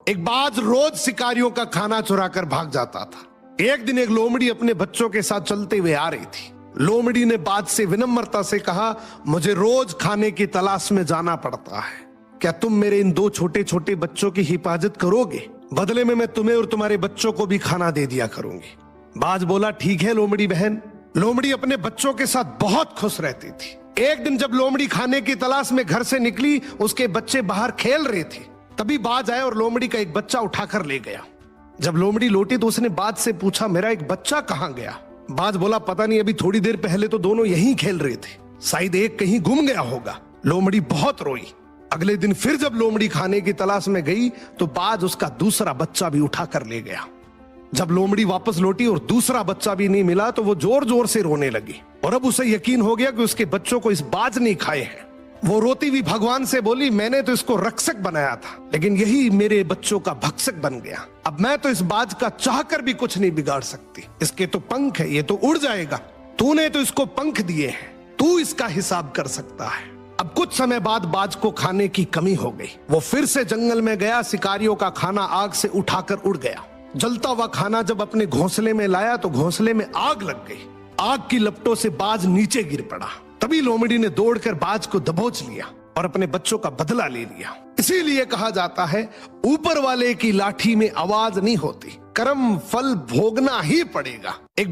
एक बाज रोज शिकारियों का खाना चुराकर भाग जाता था। एक दिन एक लोमड़ी अपने बच्चों के साथ चलते हुए आ रही थी। लोमड़ी ने बाज से विनम्रता से कहा, मुझे रोज खाने की तलाश में जाना पड़ता है, क्या तुम मेरे इन दो छोटे छोटे बच्चों की हिफाजत करोगे? बदले में मैं तुम्हें और तुम्हारे बच्चों को भी खाना दे दिया करूंगी। बाज बोला, ठीक है लोमड़ी बहन। लोमड़ी अपने बच्चों के साथ बहुत खुश रहती थी। एक दिन जब लोमड़ी खाने की तलाश में घर से निकली, उसके बच्चे बाहर खेल रहे थे। तभी बाज आया और लोमड़ी का एक बच्चा उठाकर ले गया। जब लोमड़ी लौटी तो उसने बाज से पूछा, मेरा एक बच्चा कहाँ गया? बाज बोला, पता नहीं, अभी थोड़ी देर पहले तो दोनों यहीं खेल रहे थे, शायद एक कहीं गुम गया होगा। लोमड़ी बहुत रोई। अगले दिन फिर जब लोमड़ी खाने की तलाश में गई तो बाज उसका दूसरा बच्चा भी उठाकर ले गया। जब लोमड़ी वापस लौटी और दूसरा बच्चा भी नहीं मिला तो वो जोर जोर से रोने लगी और अब उसे यकीन हो गया कि उसके बच्चों को इस बाज ने खाए हैं। वो रोती हुई भगवान से बोली, मैंने तो इसको रक्षक बनाया था, लेकिन यही मेरे बच्चों का भक्षक बन गया। अब मैं तो इस बाज का चाहकर भी कुछ नहीं बिगाड़ सकती। इसके तो पंख है, ये तो उड़ जाएगा। तूने तो इसको पंख दिए हैं, तू इसका हिसाब कर सकता है। अब कुछ समय बाद बाज को खाने की कमी हो गई। वो फिर से जंगल में गया। शिकारियों का खाना आग से उठाकर उड़ गया। जलता हुआ खाना जब अपने घोंसले में लाया तो घोंसले में आग लग गई। आग की लपटों से बाज नीचे गिर पड़ा। तभी लोमड़ी ने दौड़कर बाज को दबोच लिया और अपने बच्चों का बदला ले लिया। इसीलिए कहा जाता है, ऊपर वाले की लाठी में आवाज नहीं होती, कर्म फल भोगना ही पड़ेगा। एक